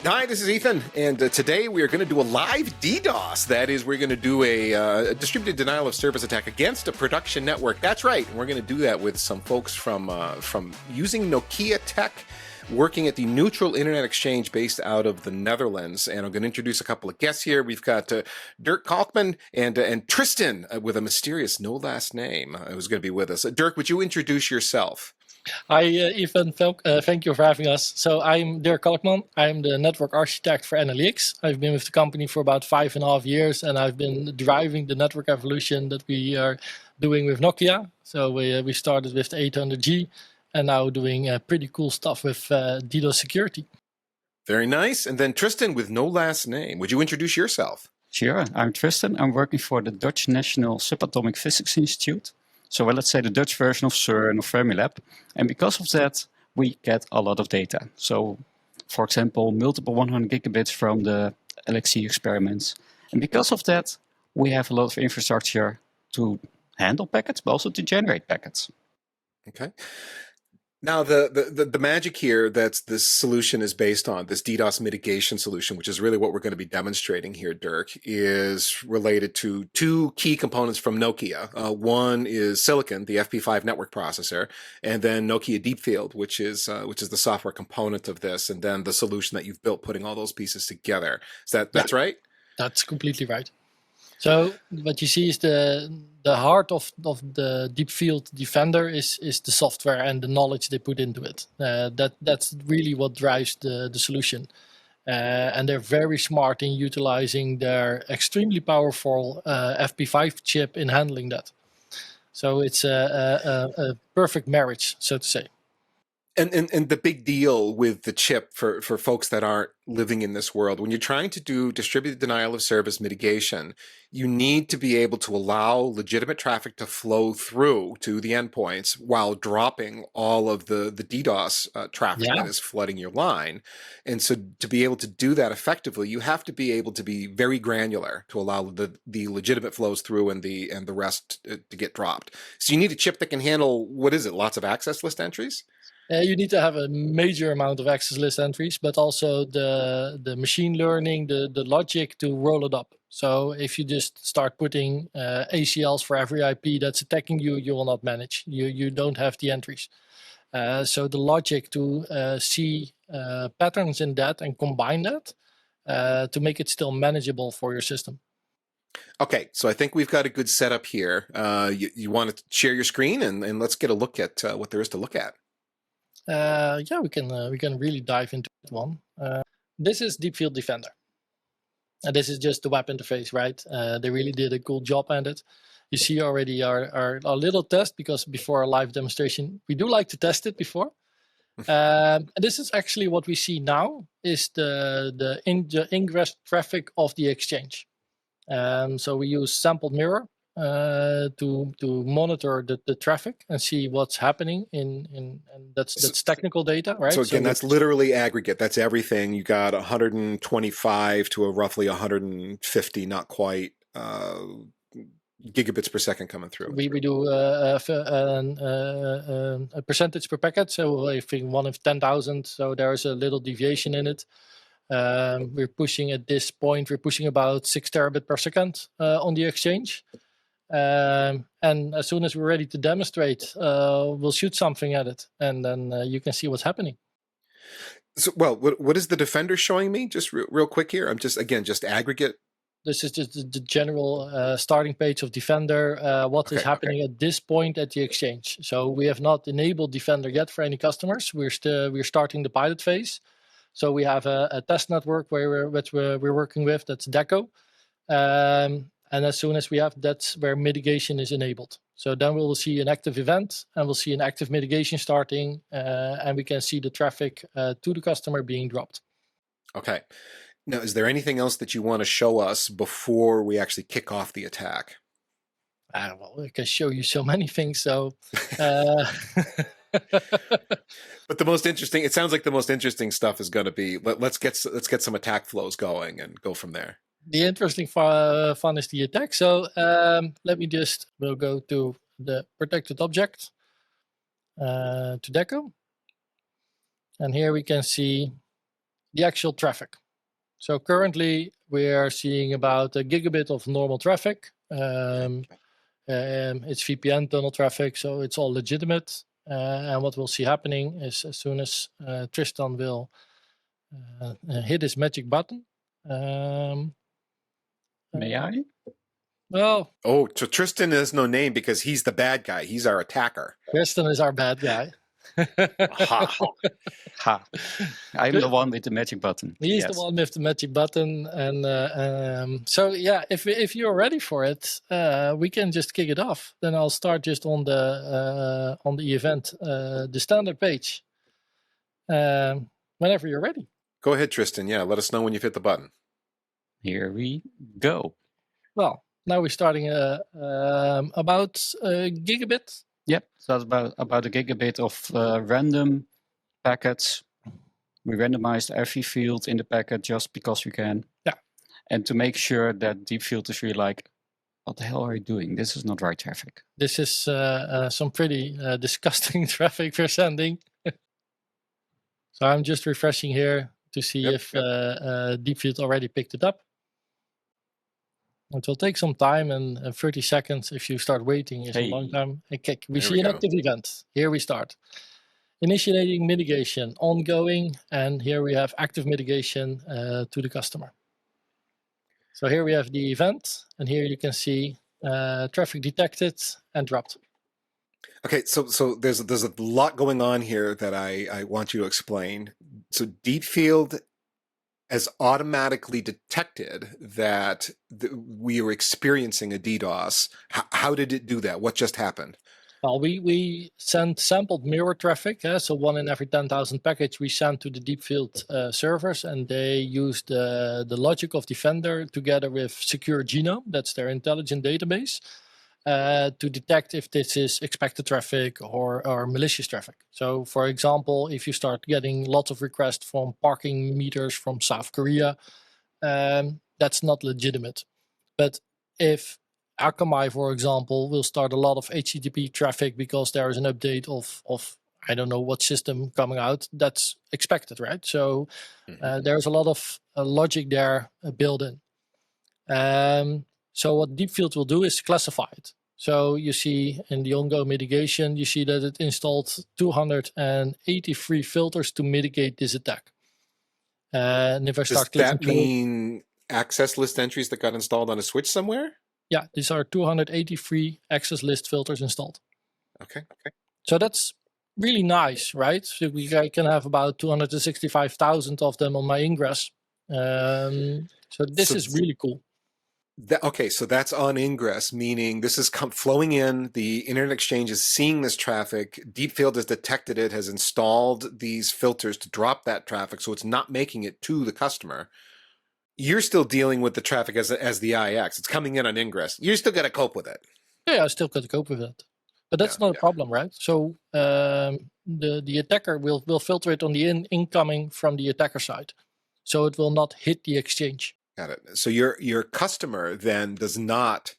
Hi, this is Ethan, and today we are going to do a live DDoS. That is, we're going to do a distributed denial of service attack against a production network. That's right, and we're going to do that with some folks from using Nokia tech, working at the Neutral Internet Exchange based out of the Netherlands. And I'm going to introduce a couple of guests here. We've got Dirk Kalkman and Tristan with a mysterious no last name who's going to be with us. Dirk, would you introduce yourself? Hi, Ethan. Thank you for having us. So I'm Dirk Kalkman. I'm the network architect for NLX. I've been with the company for about 5.5 years, and I've been driving the network evolution that we are doing with Nokia. So we started with the 800G, and now doing pretty cool stuff with DDoS security. Very nice. And then Tristan with no last name. Would you introduce yourself? Sure. I'm Tristan. I'm working for the Dutch National Subatomic Physics Institute. So let's say the Dutch version of CERN or Fermilab. And because of that, we get a lot of data. So, for example, multiple 100 gigabits from the LXC experiments. And because of that, we have a lot of infrastructure to handle packets, but also to generate packets. Okay. Now, the magic here that this solution is based on, this DDoS mitigation solution, which is really what we're going to be demonstrating here, Dirk, is related to two key components from Nokia. One is Silicon, the FP5 network processor, and then Nokia Deepfield, which is the software component of this, and then the solution that you've built, putting all those pieces together. That's right? That's completely right. So what you see is the heart of the Deepfield Defender is the software and the knowledge they put into it. That's really what drives the solution. And they're very smart in utilizing their extremely powerful FP5 chip in handling that. So it's a perfect marriage, so to say. And the big deal with the chip for folks that aren't living in this world, when you're trying to do distributed denial of service mitigation, you need to be able to allow legitimate traffic to flow through to the endpoints while dropping all of the DDoS traffic that is flooding your line. And so to be able to do that effectively, you have to be able to be very granular to allow the legitimate flows through and the rest to get dropped. So you need a chip that can handle, what is it, lots of access list entries? You need to have a major amount of access list entries, but also the machine learning, the logic to roll it up. So if you just start putting ACLs for every IP that's attacking you, you will not manage. You don't have the entries. So the logic to see patterns in that and combine that to make it still manageable for your system. Okay, so I think we've got a good setup here. You want to share your screen and let's get a look at what there is to look at. Yeah, we can really dive into that one. This is Deepfield Defender. And this is just the web interface, right? They really did a cool job at it. You see already our little test, because before a live demonstration, we do like to test it before. And this is actually what we see now, is the ingress traffic of the exchange. So we use sampled mirror to monitor the traffic and see what's happening and that's technical data, right? So again, that's literally aggregate. That's everything. You got 125 to a roughly 150, not quite, gigabits per second coming through. We do a percentage per packet, so I think 1 in 10,000. So there's a little deviation in it. We're pushing at this point, we're pushing about 6 terabit per second on the exchange. And as soon as we're ready to demonstrate, we'll shoot something at it, and then you can see what's happening. So, well, what is the Defender showing me? Just real quick here. I'm just aggregate. This is just the general starting page of Defender. What is happening at this point at the exchange? So we have not enabled Defender yet for any customers. We're starting the pilot phase. So we have a test network where we're working with. That's Deco. And as soon as we have, that's where mitigation is enabled. So then we will see an active event, and we'll see an active mitigation starting, and we can see the traffic to the customer being dropped. Okay. Now, is there anything else that you want to show us before we actually kick off the attack? Well, I can show you so many things. So, but the most interesting, it sounds like the most interesting stuff is going to be, let's get some attack flows going and go from there. The interesting fun is the attack. So we'll go to the protected object, to Deco. And here we can see the actual traffic. So currently we are seeing about a gigabit of normal traffic. It's VPN tunnel traffic, so it's all legitimate. And what we'll see happening is as soon as Tristan will hit his magic button. May I? Well, Oh, so Tristan has no name because he's the bad guy. He's our attacker. Tristan is our bad guy. Ha. Ha! I'm the one with the magic button. He's Yes. the one with the magic button, and so yeah, if you're ready for it, we can just kick it off. Then I'll start just on the event, the standard page. Whenever you're ready. Go ahead, Tristan. Yeah, let us know when you've hit the button. Here we go. Well, now we're starting about a gigabit. Yep, so that's about a gigabit of random packets. We randomized every field in the packet just because we can. Yeah. And to make sure that Deepfield is really like, what the hell are you doing? This is not right traffic. This is some pretty disgusting traffic we're sending. So I'm just refreshing here to see if Deepfield already picked it up. It will take some time, and 30 seconds if you start waiting is a long time. Okay, we There see we an go. active event. Here we start. Initiating mitigation, ongoing, and here we have active mitigation to the customer. So here we have the event, and here you can see traffic detected and dropped. Okay, so there's a lot going on here that I want you to explain. So Deepfield has automatically detected that we were experiencing a DDoS. How did it do that? What just happened? Well, we sent sampled mirror traffic, so 1 in every 10,000 package we sent to the Deepfield servers, and they used the logic of Defender together with Secure Genome, that's their intelligent database, to detect if this is expected traffic or malicious traffic. So, for example, if you start getting lots of requests from parking meters from South Korea, that's not legitimate. But if Akamai, for example, will start a lot of HTTP traffic because there is an update of I don't know what system coming out, that's expected, right? So there's a lot of logic there built in. So what Deepfield will do is classify it. So you see in the ongoing mitigation, you see that it installed 283 filters to mitigate this attack. And if I start Does clicking that mean access list entries that got installed on a switch somewhere? Yeah, these are 283 access list filters installed. Okay. So that's really nice, right? So I can have about 265,000 of them on my ingress. So this is really cool. Okay, so that's on ingress, meaning this is flowing in. The Internet Exchange is seeing this traffic. Deepfield has detected it, has installed these filters to drop that traffic, so it's not making it to the customer. You're still dealing with the traffic as the IX. It's coming in on ingress. You still got to cope with it. Yeah, I still got to cope with it. But that's not a problem, right? So the attacker will filter it on the incoming from the attacker side. So it will not hit the exchange. Got it. So your customer then does not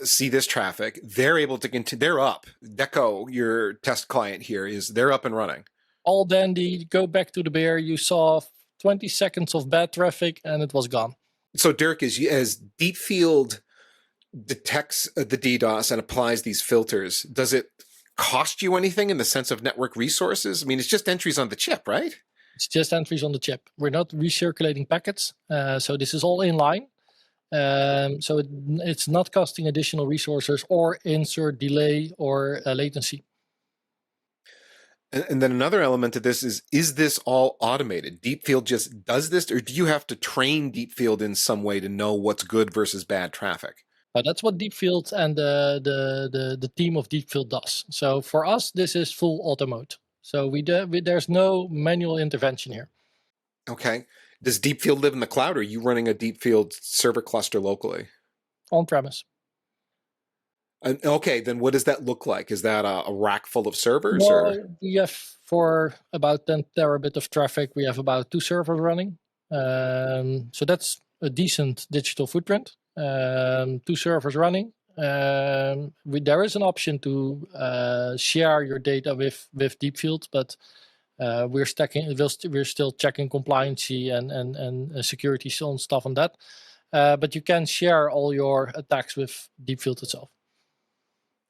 see this traffic. They're able to continue. They're up. Deco, your test client here, they're up and running. All dandy. Go back to the bear. You saw 20 seconds of bad traffic and it was gone. So Dirk, as Deepfield detects the DDoS and applies these filters, does it cost you anything in the sense of network resources? I mean, it's just entries on the chip, right? It's just entries on the chip. We're not recirculating packets. So this is all inline. So it's not costing additional resources or insert delay or latency. And then another element to this is this all automated? Deepfield just does this, or do you have to train Deepfield in some way to know what's good versus bad traffic? That's what Deepfield and the team of Deepfield does. So for us, this is full auto mode. So there's no manual intervention here. Okay. Does Deepfield live in the cloud, or are you running a Deepfield server cluster locally? On premise. Okay, then what does that look like? Is that a rack full of servers? Well, or? we have for about 10 terabit of traffic, we have about 2 servers running. So that's a decent digital footprint. 2 servers running. There is an option to share your data with Deepfield, but We're still checking compliancy and security on stuff on that. But you can share all your attacks with Deepfield itself.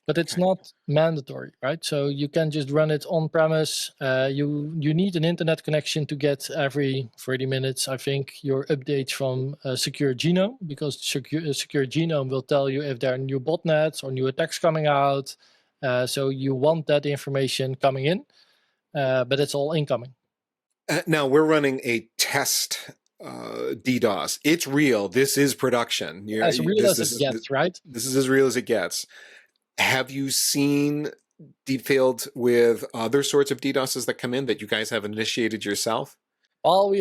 But it's not mandatory, right? So you can just run it on premise. You need an internet connection to get every 30 minutes, I think, your updates from Secure Genome, because Secure Genome will tell you if there are new botnets or new attacks coming out. So you want that information coming in, but it's all incoming. Now we're running a test DDoS. It's real. This is production. As real as it gets, right? This is as real as it gets. Have you seen Deepfield with other sorts of DDoSes that come in that you guys have initiated yourself? Well,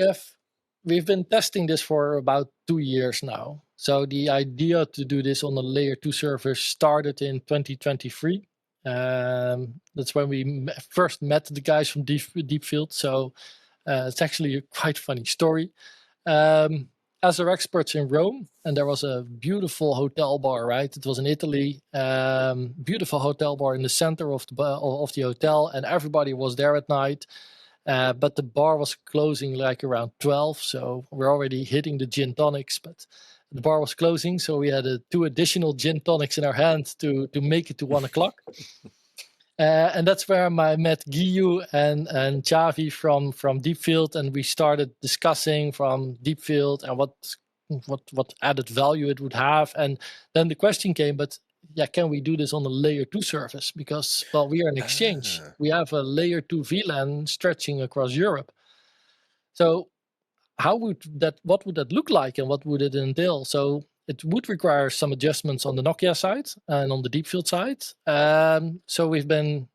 we've been testing this for about 2 years now. So the idea to do this on a layer 2 server started in 2023. That's when we first met the guys from Deepfield. So it's actually a quite funny story. As our experts in Rome, and there was a beautiful hotel bar, right? It was in Italy, beautiful hotel bar in the center of the hotel, and everybody was there at night. But the bar was closing like around 12, so we're already hitting the gin tonics, but the bar was closing, so we had 2 additional gin tonics in our hand to make it to 1 o'clock. And that's where I met Guillaume and Xavi from Deepfield, and we started discussing from Deepfield and what added value it would have. And then the question came, but yeah, can we do this on a layer 2 service? Because, well, we are an exchange. We have a layer 2 VLAN stretching across Europe. So what would that look like and what would it entail? So it would require some adjustments on the Nokia side and on the Deepfield side. So we've been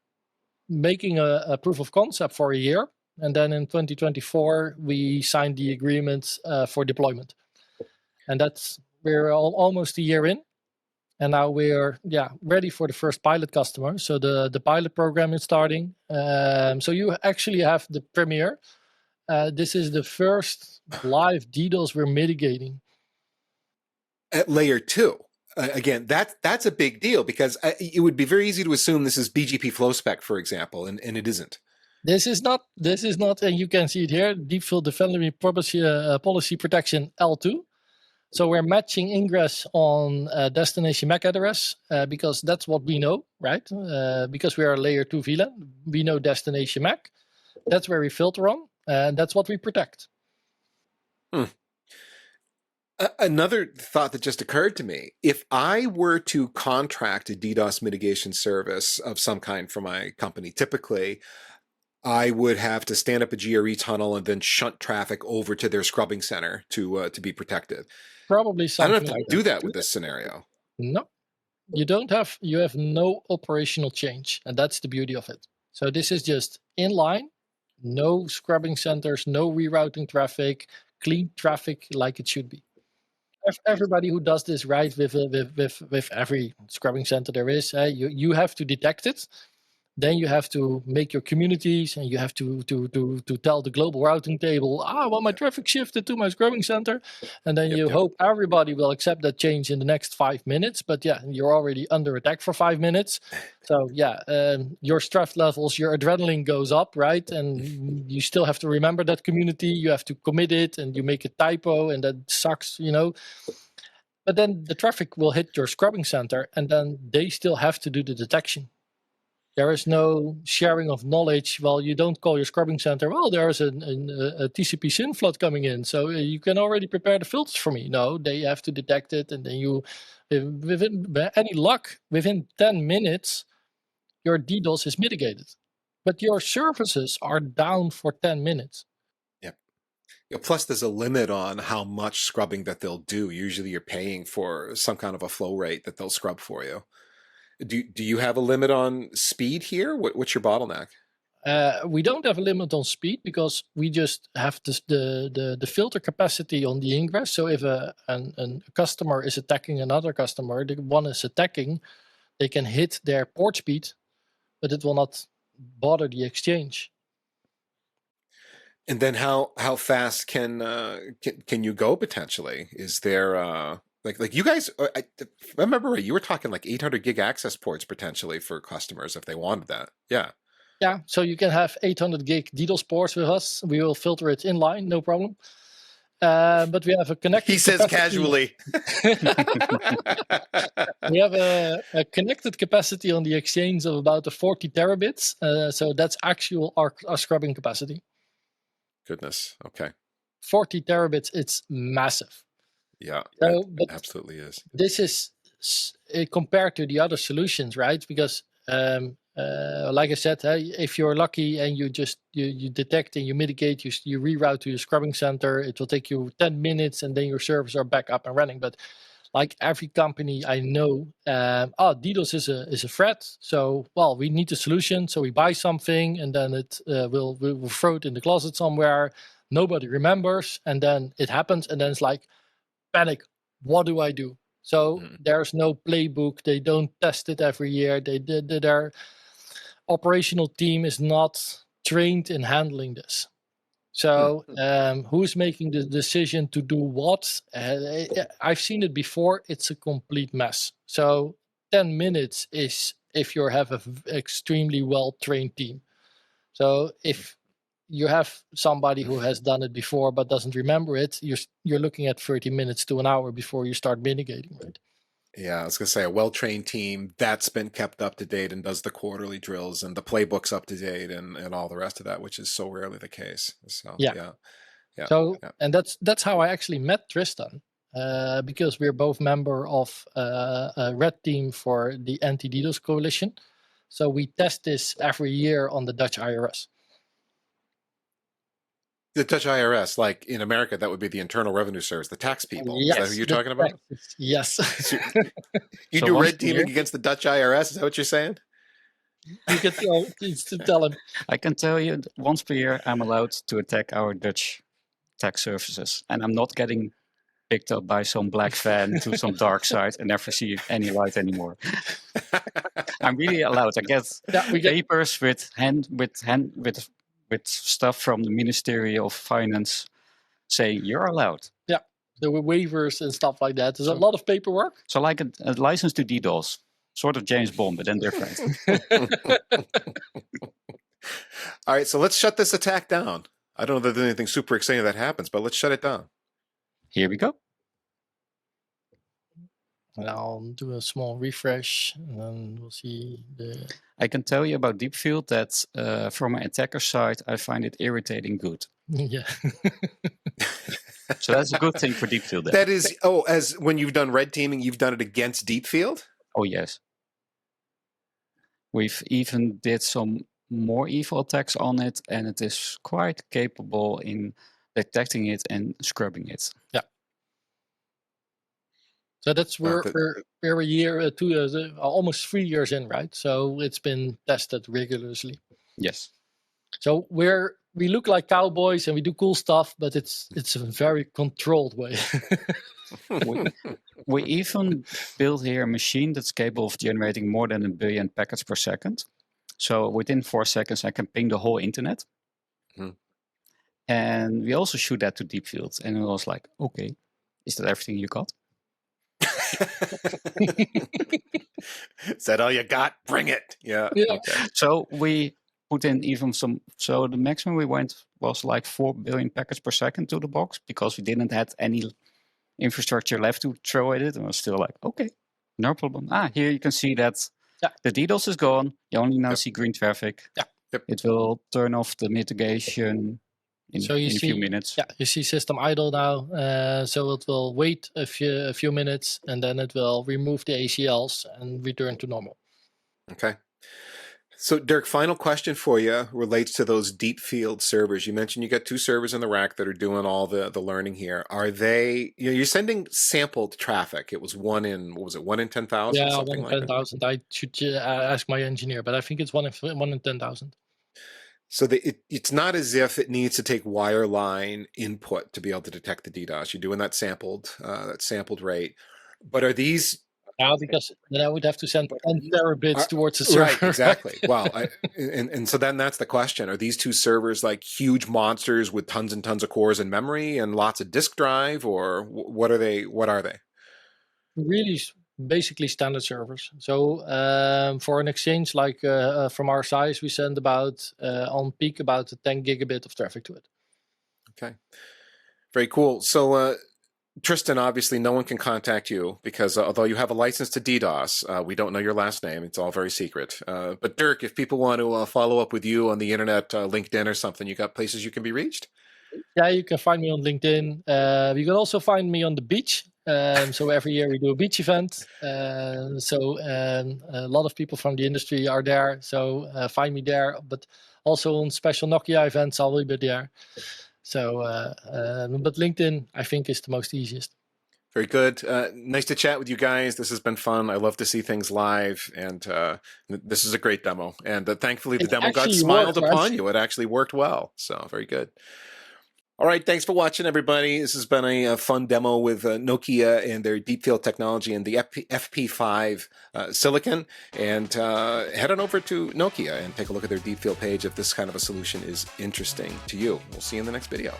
making a proof of concept for a year. And then in 2024, we signed the agreement for deployment. And we're almost a year in. And now we're ready for the first pilot customer. So the pilot program is starting. So you actually have the premiere. This is the first live DDoS we're mitigating. At layer 2, again, that's a big deal, because it would be very easy to assume this is BGP Flowspec, for example, and it isn't. This is not, and you can see it here, Deepfield Defender policy protection L2. So we're matching ingress on destination MAC address because that's what we know, right? Because we are a layer 2 VLAN, we know destination MAC. That's where we filter on, and that's what we protect. Another thought that just occurred to me, if I were to contract a DDoS mitigation service of some kind for my company, typically I would have to stand up a GRE tunnel and then shunt traffic over to their scrubbing center to be protected. Probably something. I don't have to do that with this scenario. No, you don't have. You have no operational change, and that's the beauty of it. So this is just inline, no scrubbing centers, no rerouting traffic, clean traffic like it should be. Everybody who does this right with every scrubbing center there is, you have to detect it. Then you have to make your communities, and you have to tell the global routing table, well, my traffic shifted to my scrubbing center. And then you hope everybody will accept that change in the next 5 minutes. But yeah, you're already under attack for 5 minutes. So yeah, your stress levels, your adrenaline goes up, right? And you still have to remember that community. You have to commit it, and you make a typo, and that sucks, But then the traffic will hit your scrubbing center, and then they still have to do the detection. There is no sharing of knowledge. Well, you don't call your scrubbing center, well, there's a TCP SYN flood coming in, so you can already prepare the filters for me. No, they have to detect it, and then within any luck, within 10 minutes, your DDoS is mitigated. But your services are down for 10 minutes. Yep. Plus, there's a limit on how much scrubbing that they'll do. Usually you're paying for some kind of a flow rate that they'll scrub for you. Do you have a limit on speed here? What's your bottleneck? We don't have a limit on speed because we just have the filter capacity on the ingress. So if a customer is attacking another customer, the one is attacking, they can hit their port speed, but it will not bother the exchange. And then how fast can you go potentially? Is there like you guys? I remember you were talking like 800 gig access ports potentially for customers if they wanted that. Yeah. Yeah, so you can have 800 gig DDoS ports with us. We will filter it inline, no problem. But we have a connected He says capacity. casually. We have a connected capacity on the exchange of about 40 terabits. So that's actual our scrubbing capacity. Goodness. Okay. 40 terabits, it's massive. Yeah, So, it absolutely is. This is compared to the other solutions, right? Because like I said, if you're lucky and you detect and you mitigate, you reroute to your scrubbing center, it will take you 10 minutes and then your servers are back up and running. But like every company I know, DDoS is a threat. So, well, we need a solution. So we buy something and then we'll throw it in the closet somewhere. Nobody remembers. And then it happens. And then it's like, panic. What do I do? So there's no playbook. They don't test it every year. Their operational team is not trained in handling this. So who's making the decision to do what? I've seen it before. It's a complete mess. So 10 minutes is if you have an extremely well-trained team. So if you have somebody who has done it before but doesn't remember it, you're looking at 30 minutes to an hour before you start mitigating, right? Yeah, I was going to say a well-trained team that's been kept up to date and does the quarterly drills and the playbooks up to date and all the rest of that, which is so rarely the case. So yeah. So and that's how I actually met Tristan, because we're both member of a red team for the Anti-DDoS coalition. So we test this every year on the Dutch IRS. The Dutch IRS, like in America, that would be the Internal Revenue Service, the tax people. Yes, is that who you're talking about? Yes. So you do red teaming against the Dutch IRS? Is that what you're saying? You can tell him. I can tell you once per year I'm allowed to attack our Dutch tax services. And I'm not getting picked up by some black van to some dark side and never see any light anymore. I'm really allowed. I get papers with stuff from the Ministry of Finance saying you're allowed. Yeah, there were waivers and stuff like that. There's a lot of paperwork. So like a license to DDoS, sort of James Bond, but then different. All right, so let's shut this attack down. I don't know that there's anything super exciting that happens, but let's shut it down. Here we go. And I'll do a small refresh, and then we'll see the... I can tell you about Deepfield that from an attacker side, I find it irritating good. Yeah. So that's a good thing for Deepfield. That is, as when you've done red teaming, you've done it against Deepfield? Oh, yes. We've even did some more evil attacks on it, and it is quite capable in detecting it and scrubbing it. Yeah. So that's we're a year, almost 3 years in, right? So it's been tested rigorously. Yes. So we look like cowboys and we do cool stuff, but it's a very controlled way. we even built here a machine that's capable of generating more than 1 billion packets per second. So within 4 seconds, I can ping the whole internet. And we also shoot that to Deepfield. And it was like, okay, is that everything you got? Is that all you got? Bring it. Yeah. Okay. So we put in even some, so the maximum we went was like 4 billion packets per second to the box because we didn't have any infrastructure left to throw at it. And I was still like, okay, no problem. Here you can see that the DDoS is gone. You only now see green traffic. Yeah. It will turn off the mitigation in a few minutes. Yeah, you see system idle now. So it will wait a few minutes and then it will remove the ACLs and return to normal. Okay. So Dirk, final question for you relates to those Deepfield servers. You mentioned you got 2 servers in the rack that are doing all the learning here. Are they, you're sending sampled traffic. It was 1 in, what was it, 1 in 10,000? Yeah, something 1 in 10,000. I should ask my engineer, but I think it's 1 in 10,000. So it's not as if it needs to take wireline input to be able to detect the DDoS. You're doing that sampled rate. But are these... because then I would have to send 10 terabits towards the server. Right, exactly. Wow. And so then that's the question. Are these 2 servers like huge monsters with tons and tons of cores and memory and lots of disk drive, or what are they? Really basically standard servers. So for an exchange like from our size, we send about on peak about 10 gigabit of traffic to it. Okay, very cool. So Tristan, obviously no one can contact you because although you have a license to DDoS, we don't know your last name. It's all very secret. But Dirk, if people want to follow up with you on the internet, LinkedIn or something, you got places you can be reached? Yeah, you can find me on LinkedIn. You can also find me on the beach. So every year we do a beach event. So a lot of people from the industry are there. So find me there. But also on special Nokia events, I will be there. So, but LinkedIn, I think, is the most easiest. Very good. Nice to chat with you guys. This has been fun. I love to see things live, and this is a great demo. And thankfully, the demo got smiled upon you. It actually worked well. So very good. All right, thanks for watching, everybody. This has been a fun demo with Nokia and their Deepfield technology and the FP5 silicon. And head on over to Nokia and take a look at their Deepfield page if this kind of a solution is interesting to you. We'll see you in the next video.